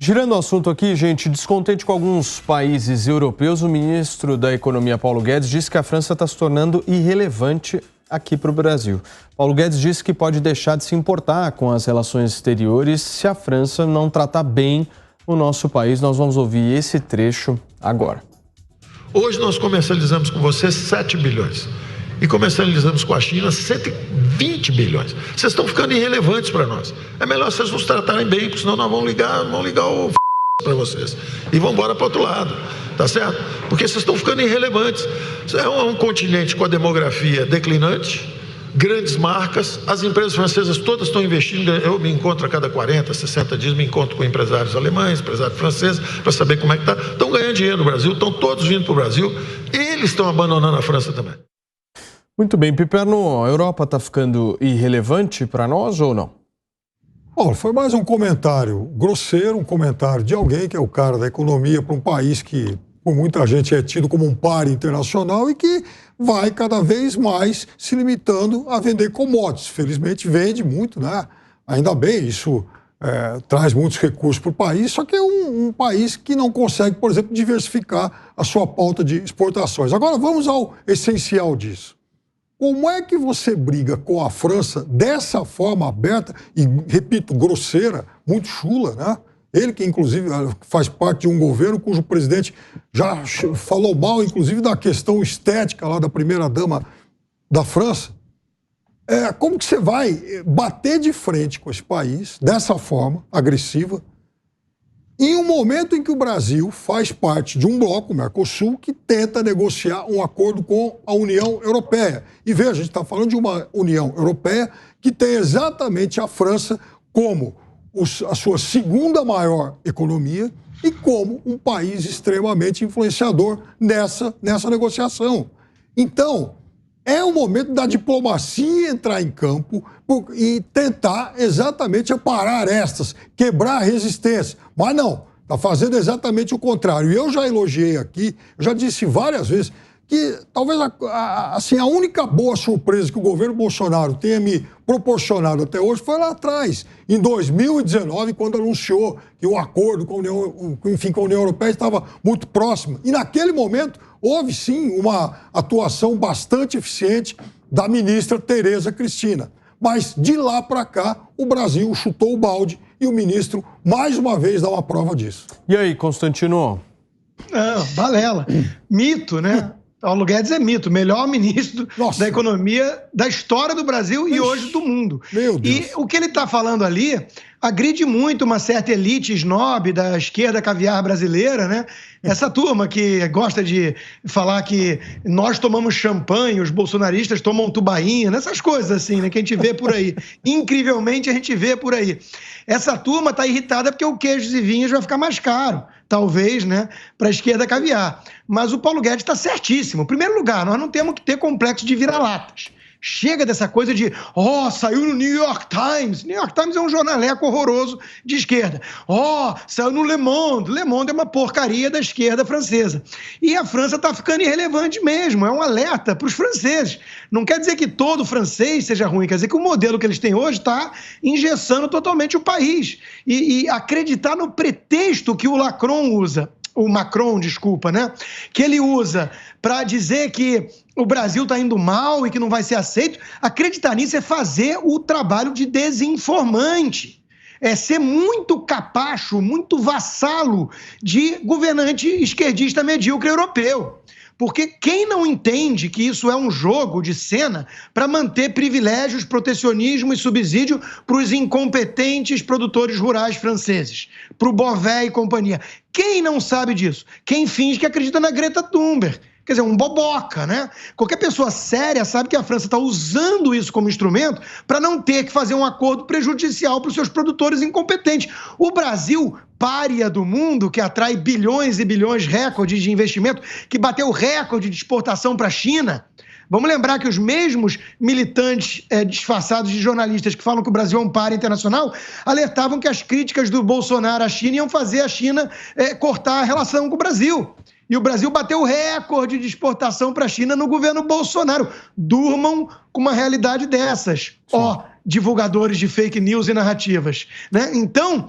Girando o assunto aqui, gente, descontente com alguns países europeus, o ministro da Economia, Paulo Guedes, disse que a França está se tornando irrelevante aqui para o Brasil. Paulo Guedes disse que pode deixar de se importar com as relações exteriores se a França não tratar bem o nosso país. Nós vamos ouvir esse trecho agora. Hoje nós comercializamos com vocês 7 bilhões e comercializamos com a China 120 bilhões. Vocês estão ficando irrelevantes para nós. É melhor vocês nos tratarem bem, porque senão nós vamos ligar o para vocês e vão embora para o outro lado, tá certo? Porque vocês estão ficando irrelevantes. É um continente com a demografia declinante, grandes marcas, as empresas francesas todas estão investindo. Eu me encontro a cada 40, 60 dias, me encontro com empresários alemães, empresários franceses, para saber como é que está. Estão ganhando dinheiro no Brasil, estão todos vindo para o Brasil, eles estão abandonando a França também. Muito bem, Piperno, a Europa está ficando irrelevante para nós ou não? Bom, foi mais um comentário grosseiro, um comentário de alguém que é o cara da economia para um país que, por muita gente, é tido como um páreo internacional e que vai cada vez mais se limitando a vender commodities. Felizmente vende muito, né? Ainda bem, isso traz muitos recursos para o país, só que é um país que não consegue, por exemplo, diversificar a sua pauta de exportações. Agora vamos ao essencial disso. Como é que você briga com a França dessa forma aberta e, repito, grosseira, muito chula, né? Ele que, inclusive, faz parte de um governo cujo presidente já falou mal, inclusive, da questão estética lá da primeira-dama da França. Como que você vai bater de frente com esse país, dessa forma, agressiva, em um momento em que o Brasil faz parte de um bloco, o Mercosul, que tenta negociar um acordo com a União Europeia. E veja, a gente está falando de uma União Europeia que tem exatamente a França como a sua segunda maior economia e como um país extremamente influenciador nessa negociação. Então, é o momento da diplomacia entrar em campo e tentar exatamente aparar estas, quebrar a resistência. Mas não, está fazendo exatamente o contrário. E eu já elogiei aqui, eu já disse várias vezes, que talvez a única boa surpresa que o governo Bolsonaro tenha me proporcionado até hoje foi lá atrás, em 2019, quando anunciou que o acordo com a União Europeia estava muito próximo. E naquele momento houve sim uma atuação bastante eficiente da ministra Tereza Cristina. Mas de lá para cá, o Brasil chutou o balde e o ministro, mais uma vez, dá uma prova disso. E aí, Constantino? Balela. Mito, né? Paulo Guedes é mito, melhor ministro da economia da história do Brasil e hoje do mundo. Meu Deus. E o que ele está falando ali agride muito uma certa elite snob da esquerda caviar brasileira, né? Essa turma que gosta de falar que nós tomamos champanhe, os bolsonaristas tomam tubaína, essas coisas assim, né? Que a gente vê por aí. Incrivelmente a gente vê por aí. Essa turma está irritada porque o queijo e vinhos vai ficar mais caro, talvez, né? Para a esquerda caviar. Mas o Paulo Guedes está certíssimo. Em primeiro lugar, nós não temos que ter complexo de vira-latas. Chega dessa coisa de, saiu no New York Times. New York Times é um jornaleco horroroso de esquerda. Saiu no Le Monde. Le Monde é uma porcaria da esquerda francesa. E a França está ficando irrelevante mesmo. É um alerta para os franceses. Não quer dizer que todo francês seja ruim, quer dizer que o modelo que eles têm hoje está engessando totalmente o país. E acreditar no pretexto que o Macron, né? Que ele usa para dizer que o Brasil está indo mal e que não vai ser aceito, acreditar nisso é fazer o trabalho de desinformante. É ser muito capacho, muito vassalo de governante esquerdista medíocre europeu. Porque quem não entende que isso é um jogo de cena para manter privilégios, protecionismo e subsídio para os incompetentes produtores rurais franceses, para o Bovet e companhia. Quem não sabe disso? Quem finge que acredita na Greta Thunberg. Quer dizer, um boboca, né? Qualquer pessoa séria sabe que a França está usando isso como instrumento para não ter que fazer um acordo prejudicial para os seus produtores incompetentes. O Brasil, pária do mundo, que atrai bilhões e bilhões, recorde de investimento, que bateu recorde de exportação para a China. Vamos lembrar que os mesmos militantes disfarçados de jornalistas que falam que o Brasil é um pária internacional alertavam que as críticas do Bolsonaro à China iam fazer a China cortar a relação com o Brasil. E o Brasil bateu o recorde de exportação para a China no governo Bolsonaro. Durmam com uma realidade dessas. divulgadores de fake news e narrativas, né? Então,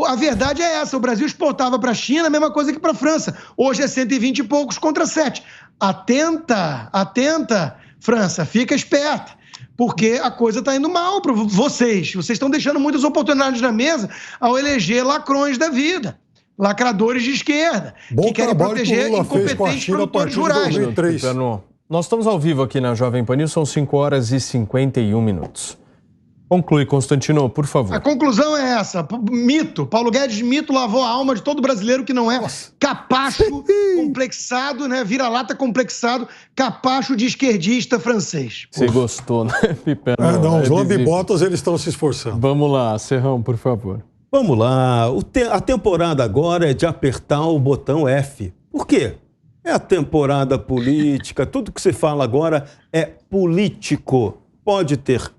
a verdade é essa, o Brasil exportava para a China a mesma coisa que para a França. Hoje é 120 e poucos contra 7. Atenta, França, fica esperta, porque a coisa está indo mal para vocês. Vocês estão deixando muitas oportunidades na mesa ao eleger lacrões da vida, lacradores de esquerda, que querem proteger incompetentes produtores rurais. Nós estamos ao vivo aqui na Jovem Pan News, são 5h51. Conclui, Constantino, por favor. A conclusão é essa. Mito. Paulo Guedes, mito, lavou a alma de todo brasileiro que não é capacho, complexado, né? Vira-lata complexado, capacho de esquerdista francês. Você gostou, né, Piperno? Não, os lambibotas, eles estão se esforçando. Vamos lá, Serrão, por favor. Vamos lá. A temporada agora é de apertar o botão F. Por quê? É a temporada política. Tudo que se fala agora é político. Pode ter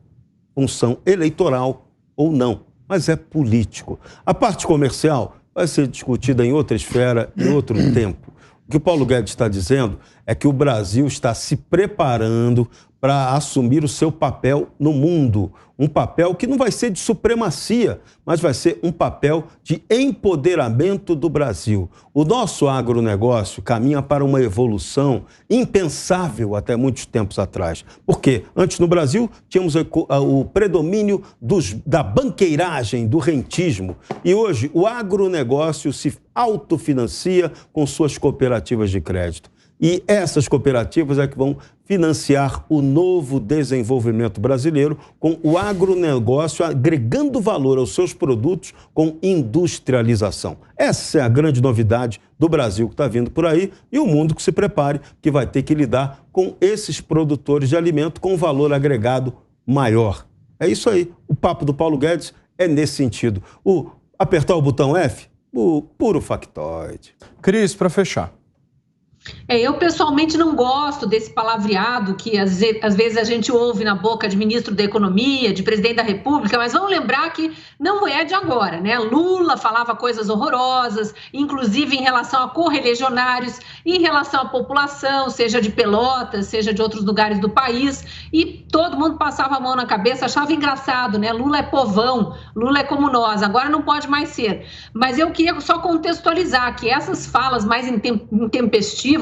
função eleitoral ou não, mas é político. A parte comercial vai ser discutida em outra esfera, em outro tempo. O que o Paulo Guedes está dizendo é que o Brasil está se preparando para assumir o seu papel no mundo. Um papel que não vai ser de supremacia, mas vai ser um papel de empoderamento do Brasil. O nosso agronegócio caminha para uma evolução impensável até muitos tempos atrás. Por quê? Antes no Brasil tínhamos o predomínio da banqueiragem, do rentismo. E hoje o agronegócio se autofinancia com suas cooperativas de crédito. E essas cooperativas é que vão financiar o novo desenvolvimento brasileiro com o agronegócio agregando valor aos seus produtos com industrialização. Essa é a grande novidade do Brasil que está vindo por aí e o mundo que se prepare, que vai ter que lidar com esses produtores de alimento com valor agregado maior. É isso aí. O papo do Paulo Guedes é nesse sentido. Apertar o botão F, o puro factoide. Cris, para fechar. Eu pessoalmente não gosto desse palavreado que às vezes a gente ouve na boca de ministro da Economia, de presidente da República, mas vamos lembrar que não é de agora, né? Lula falava coisas horrorosas, inclusive em relação a correligionários, em relação à população, seja de Pelotas, seja de outros lugares do país, e todo mundo passava a mão na cabeça, achava engraçado, né? Lula é povão, Lula é como nós, agora não pode mais ser. Mas eu queria só contextualizar que essas falas mais intempestivas,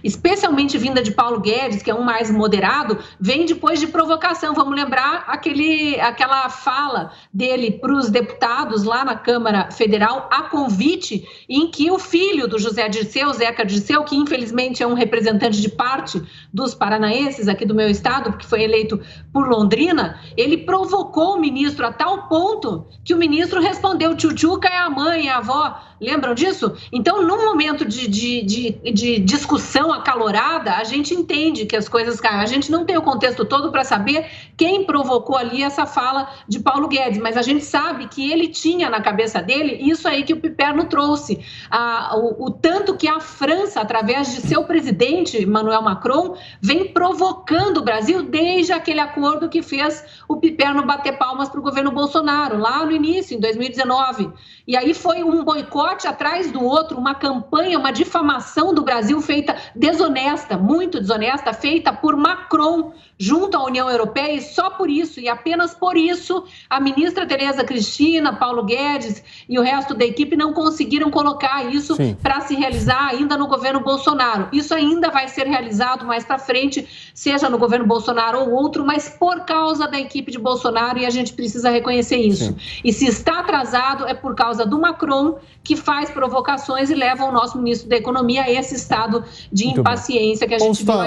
especialmente vinda de Paulo Guedes, que é um mais moderado, vem depois de provocação. Vamos lembrar aquela fala dele para os deputados lá na Câmara Federal, a convite, em que o filho do José Dirceu, Zeca Dirceu, que infelizmente é um representante de parte dos paranaenses aqui do meu estado, porque foi eleito por Londrina, ele provocou o ministro a tal ponto que o ministro respondeu: tchutchuca é a mãe, é a avó. Lembram disso? Então, num momento de discussão acalorada, a gente entende que as coisas caem. A gente não tem o contexto todo para saber quem provocou ali essa fala de Paulo Guedes, mas a gente sabe que ele tinha na cabeça dele isso aí que o Piperno trouxe. O tanto que a França, através de seu presidente, Emmanuel Macron, vem provocando o Brasil desde aquele acordo que fez o Piperno bater palmas para o governo Bolsonaro, lá no início, em 2019. E aí foi um boicote atrás do outro, uma campanha, uma difamação do Brasil feita desonesta, muito desonesta, feita por Macron junto à União Europeia, e só por isso, e apenas por isso, a ministra Tereza Cristina, Paulo Guedes e o resto da equipe não conseguiram colocar isso para se realizar ainda no governo Bolsonaro. Isso ainda vai ser realizado mais para frente, seja no governo Bolsonaro ou outro, mas por causa da equipe de Bolsonaro, e a gente precisa reconhecer isso. Sim. E se está atrasado é por causa do Macron, que faz provocações e leva o nosso ministro da Economia a esse estado de impaciência que a gente viu.